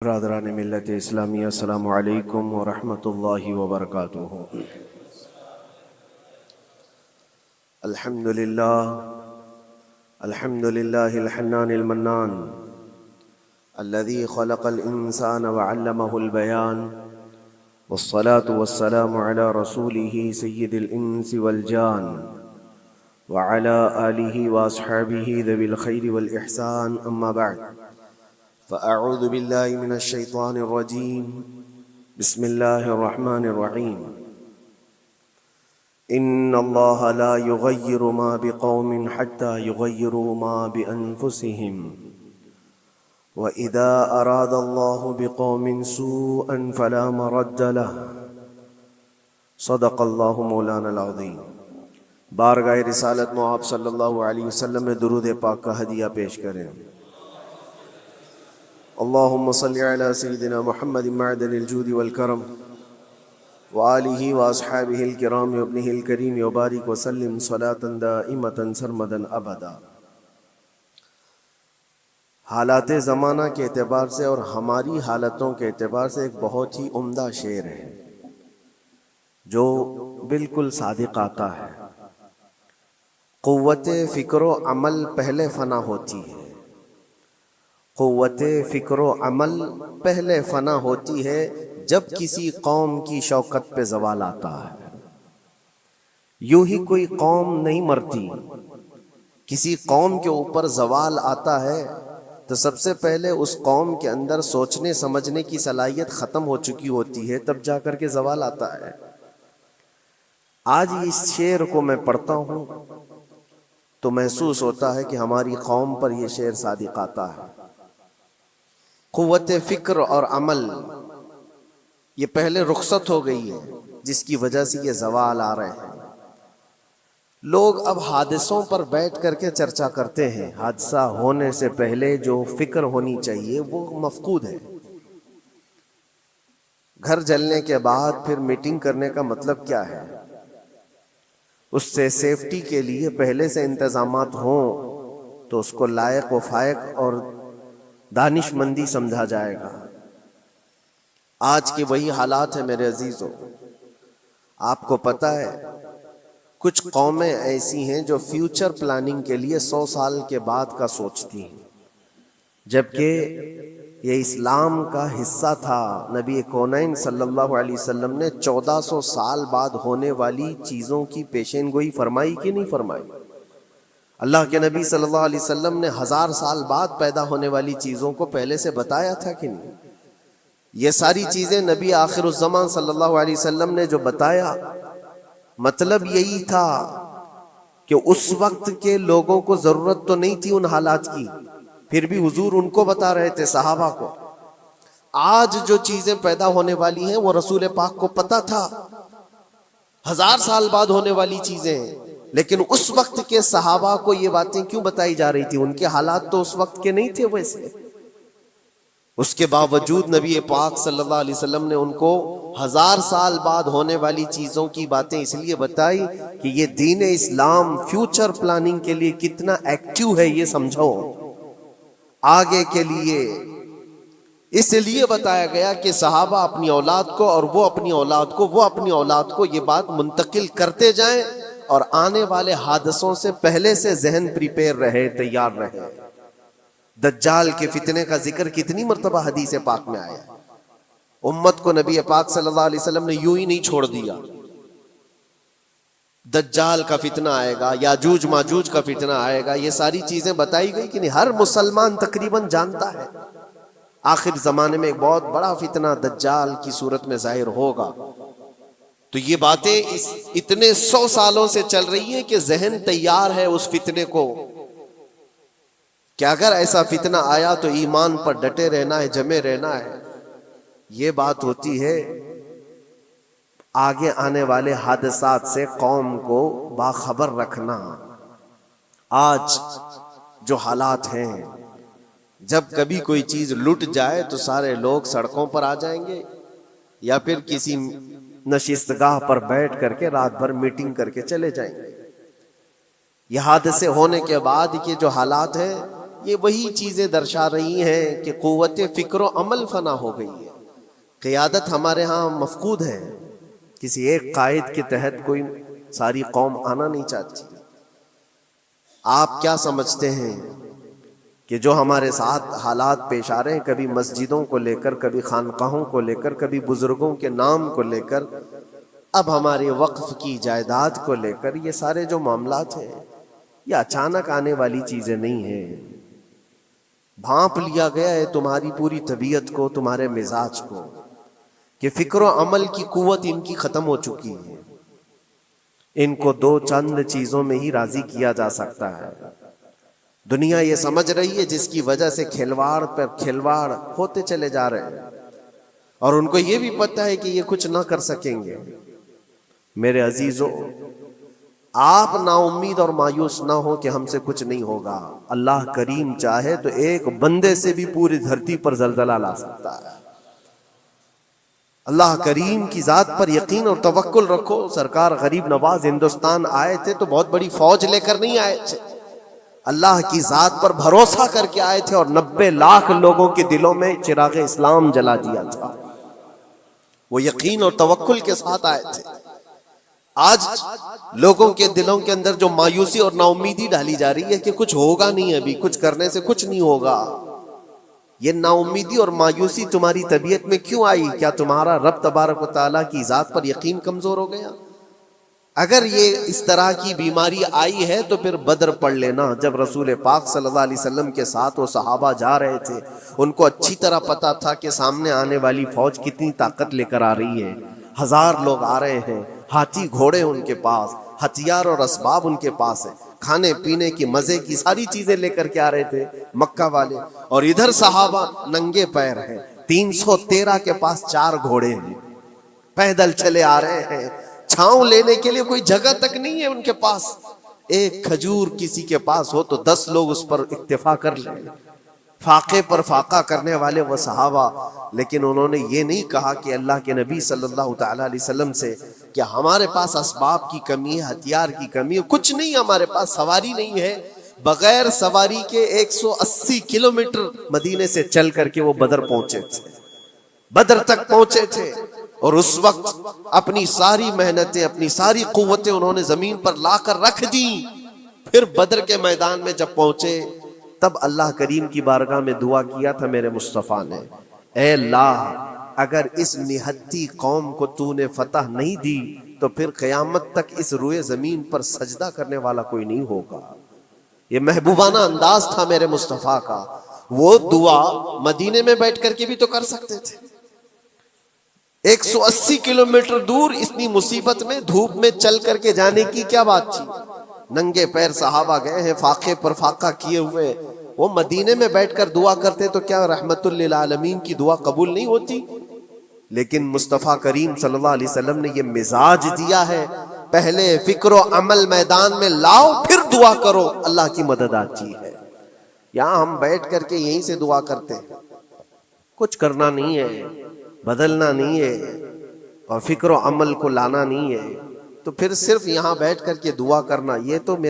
برادران ملت اسلامی، السلام علیکم ورحمۃ اللہ وبرکاتہ۔ الحمد للہ الحنان المنان الذي خلق الإنسان وعلمه البيان، والصلاة والسلام على رسوله سيد الإنس والجان وعلى آله وأصحابه ذوي الخير والإحسان، أما بعد فأعوذ بالله من الشيطان الرجيم، بسم الله الرحمن الرحيم۔ إن الله لا يغير ما بقوم حتى يغيروا ما بأنفسهم، وإذا أراد الله بقوم سوءا فلا مرد له، صدق الله مولانا العظيم۔ بارگاہ رسالت مآب صلی اللہ علیہ وسلم میں درود پاک کا ہدیہ پیش کریں۔ اللهم صل على سيدنا محمد معدن الجود والكرم وآله وأصحابه الكرام وابنه الكريم وبارك وسلم صلاة دائمة سرمدا أبدا۔ حالات زمانہ کے اعتبار سے اور ہماری حالتوں کے اعتبار سے ایک بہت ہی عمدہ شعر ہے جو بالکل صادق آتا ہے۔ قوت فکر و عمل پہلے فنا ہوتی ہے، قوت فکر و عمل پہلے فنا ہوتی ہے جب کسی قوم کی شوکت پہ زوال آتا ہے۔ یوں ہی کوئی قوم نہیں مرتی، کسی قوم کے اوپر زوال آتا ہے تو سب سے پہلے اس قوم کے اندر سوچنے سمجھنے کی صلاحیت ختم ہو چکی ہوتی ہے، تب جا کر کے زوال آتا ہے۔ آج اس شعر کو میں پڑھتا ہوں تو محسوس ہوتا ہے کہ ہماری قوم پر یہ شعر صادق آتا ہے۔ قوت فکر اور عمل یہ پہلے رخصت ہو گئی ہے، جس کی وجہ سے یہ زوال آ رہے ہیں۔ لوگ اب حادثوں پر بیٹھ کر کے چرچا کرتے ہیں، حادثہ ہونے سے پہلے جو فکر ہونی چاہیے وہ مفقود ہے۔ گھر جلنے کے بعد پھر میٹنگ کرنے کا مطلب کیا ہے؟ اس سے سیفٹی کے لیے پہلے سے انتظامات ہوں تو اس کو لائق و فائق اور دانش مندی سمجھا جائے گا۔ آج کے وہی حالات ہیں میرے عزیزوں۔ آپ کو پتہ ہے کچھ قومیں ایسی ہیں جو فیوچر پلاننگ کے لیے 100 سال کے بعد کا سوچتی ہیں، جبکہ یہ اسلام کا حصہ تھا۔ نبی کونین صلی اللہ علیہ وسلم نے 1400 سال بعد ہونے والی چیزوں کی پیشین گوئی فرمائی کہ نہیں فرمائی؟ اللہ کے نبی صلی اللہ علیہ وسلم نے 1000 سال بعد پیدا ہونے والی چیزوں کو پہلے سے بتایا تھا کہ نہیں؟ یہ ساری چیزیں نبی آخر الزمان صلی اللہ علیہ وسلم نے جو بتایا، مطلب یہی تھا کہ اس وقت کے لوگوں کو ضرورت تو نہیں تھی ان حالات کی، پھر بھی حضور ان کو بتا رہے تھے، صحابہ کو۔ آج جو چیزیں پیدا ہونے والی ہیں وہ رسول پاک کو پتا تھا، 1000 سال بعد ہونے والی چیزیں، لیکن اس وقت کے صحابہ کو یہ باتیں کیوں بتائی جا رہی تھی؟ ان کے حالات تو اس وقت کے نہیں تھے ویسے۔ اس کے باوجود نبی پاک صلی اللہ علیہ وسلم نے ان کو 1000 سال بعد ہونے والی چیزوں کی باتیں اس لیے بتائی کہ یہ دین اسلام فیوچر پلاننگ کے لیے کتنا ایکٹیو ہے یہ سمجھو، آگے کے لیے۔ اس لیے بتایا گیا کہ صحابہ اپنی اولاد کو اور وہ اپنی اولاد کو، وہ اپنی اولاد کو یہ بات منتقل کرتے جائیں اور آنے والے حادثوں سے پہلے سے ذہن پریپیئر رہے، تیار رہے۔ دجال کے فتنے کا ذکر کتنی مرتبہ حدیث پاک میں آیا۔ امت کو نبی پاک صلی اللہ علیہ وسلم نے یوں ہی نہیں چھوڑ دیا۔ دجال کا فتنہ آئے گا، یاجوج ماجوج کا فتنہ آئے گا، یہ ساری چیزیں بتائی گئی کہ نہیں؟ ہر مسلمان تقریباً جانتا ہے آخر زمانے میں ایک بہت بڑا فتنہ دجال کی صورت میں ظاہر ہوگا۔ تو یہ باتیں اتنے 100 سالوں سے چل رہی ہیں کہ ذہن تیار ہے اس فتنے کو کہ اگر ایسا فتنہ آیا تو ایمان پر ڈٹے رہنا ہے، جمے رہنا ہے۔ یہ بات ہوتی ہے آگے آنے والے حادثات سے قوم کو باخبر رکھنا۔ آج جو حالات ہیں، جب کبھی کوئی چیز لٹ جائے تو سارے لوگ سڑکوں پر آ جائیں گے، یا پھر کسی نشستگاہ پر بیٹھ کر کے رات بھر میٹنگ کر کے چلے جائیں گے۔ یہ حادثے ہونے کے بعد کے جو حالات ہیں یہ وہی چیزیں درشا رہی ہیں کہ قوت فکر و عمل فنا ہو گئی ہے. قیادت ہمارے ہاں مفقود ہے. کسی ایک قائد کے تحت کوئی ساری قوم آنا نہیں چاہتی. آپ کیا سمجھتے ہیں کہ جو ہمارے ساتھ حالات پیش آ رہے ہیں، کبھی مسجدوں کو لے کر، کبھی خانقاہوں کو لے کر، کبھی بزرگوں کے نام کو لے کر، اب ہمارے وقف کی جائیداد کو لے کر، یہ سارے جو معاملات ہیں یہ اچانک آنے والی چیزیں نہیں ہیں. بھانپ لیا گیا ہے تمہاری پوری طبیعت کو، تمہارے مزاج کو، کہ فکر و عمل کی قوت ان کی ختم ہو چکی ہے. ان کو دو چند چیزوں میں ہی راضی کیا جا سکتا ہے. دنیا یہ سمجھ رہی ہے، جس کی وجہ سے کھلواڑ پر کھلواڑ ہوتے چلے جا رہے ہیں، اور ان کو یہ بھی پتہ ہے کہ یہ کچھ نہ کر سکیں گے. میرے عزیزو، آپ نا امید اور مایوس نہ ہو کہ ہم سے کچھ نہیں ہوگا. اللہ کریم چاہے تو ایک بندے سے بھی پوری دھرتی پر زلزلہ لا سکتا ہے. اللہ کریم کی ذات پر یقین اور توکل رکھو. سرکار غریب نواز ہندوستان آئے تھے تو بہت بڑی فوج لے کر نہیں آئے تھے، اللہ کی ذات پر بھروسہ کر کے آئے تھے، اور 90 لاکھ لوگوں کے دلوں میں چراغ اسلام جلا دیا تھا. وہ یقین اور توکل کے ساتھ آئے تھے. آج لوگوں کے دلوں کے اندر جو مایوسی اور نا امیدی ڈالی جا رہی ہے کہ کچھ ہوگا نہیں، ابھی کچھ کرنے سے کچھ نہیں ہوگا، یہ نا امیدی اور مایوسی تمہاری طبیعت میں کیوں آئی؟ کیا تمہارا رب تبارک و تعالیٰ کی ذات پر یقین کمزور ہو گیا؟ اگر یہ اس طرح کی بیماری آئی ہے تو پھر بدر پڑھ لینا. جب رسول پاک صلی اللہ علیہ وسلم کے ساتھ وہ صحابہ جا رہے تھے، ان کو اچھی طرح پتا تھا کہ سامنے آنے والی فوج کتنی طاقت لے کر آ رہی ہے. 1000 لوگ آ رہے ہیں، ہاتھی گھوڑے ان کے پاس، ہتھیار اور اسباب ان کے پاس ہے، کھانے پینے کی مزے کی ساری چیزیں لے کر کے آ رہے تھے مکہ والے. اور ادھر صحابہ ننگے پیر ہیں، 313 کے پاس 4 گھوڑے ہیں، پیدل چلے آ رہے ہیں. چھاؤں لینے کے لیے کوئی جگہ تک نہیں ہے ان کے پاس. ایک کھجور کسی کے پاس ہو تو 10 لوگ اس پر اکتفا کر لیں. فاقے پر فاقہ کرنے والے وہ صحابہ، لیکن انہوں نے یہ نہیں کہا کہ اللہ کے نبی صلی اللہ تعالی علیہ وسلم سے کہ ہمارے پاس اسباب کی کمی ہے، ہتھیار کی کمی ہے، کچھ نہیں ہمارے پاس، سواری نہیں ہے. بغیر سواری کے 180 کلومیٹر مدینے سے چل کر کے وہ بدر پہنچے تھے، بدر تک پہنچے تھے. اور اس وقت اپنی ساری محنتیں، اپنی ساری قوتیں انہوں نے زمین پر لا کر رکھ دی. پھر بدر کے میدان میں جب پہنچے تب اللہ کریم کی بارگاہ میں دعا کیا تھا میرے مصطفیٰ نے، اے اللہ اگر اس نہتی قوم کو تو نے فتح نہیں دی تو پھر قیامت تک اس روئے زمین پر سجدہ کرنے والا کوئی نہیں ہوگا. یہ محبوبانہ انداز تھا میرے مصطفیٰ کا. وہ دعا مدینے میں بیٹھ کر کے بھی تو کر سکتے تھے. 180 کلومیٹر دور اتنی مصیبت میں دھوپ میں چل کر کے جانے کی کیا بات تھی؟ ننگے پیر صحابہ گئے ہیں، فاقے پر فاقہ کیے ہوئے. وہ مدینے میں بیٹھ کر دعا کرتے تو کیا رحمت للعالمین کی دعا قبول نہیں ہوتی؟ لیکن مصطفیٰ کریم صلی اللہ علیہ وسلم نے یہ مزاج دیا ہے، پہلے فکر و عمل میدان میں لاؤ پھر دعا کرو، اللہ کی مدد آتی ہے. یہاں ہم بیٹھ کر کے یہیں سے دعا کرتے ہیں، کچھ کرنا نہیں ہے، بدلنا نہیں ہے، اور فکر و عمل کو لانا نہیں ہے، تو پھر صرف یہاں بیٹھ کر کے دعا کرنا، یہ تو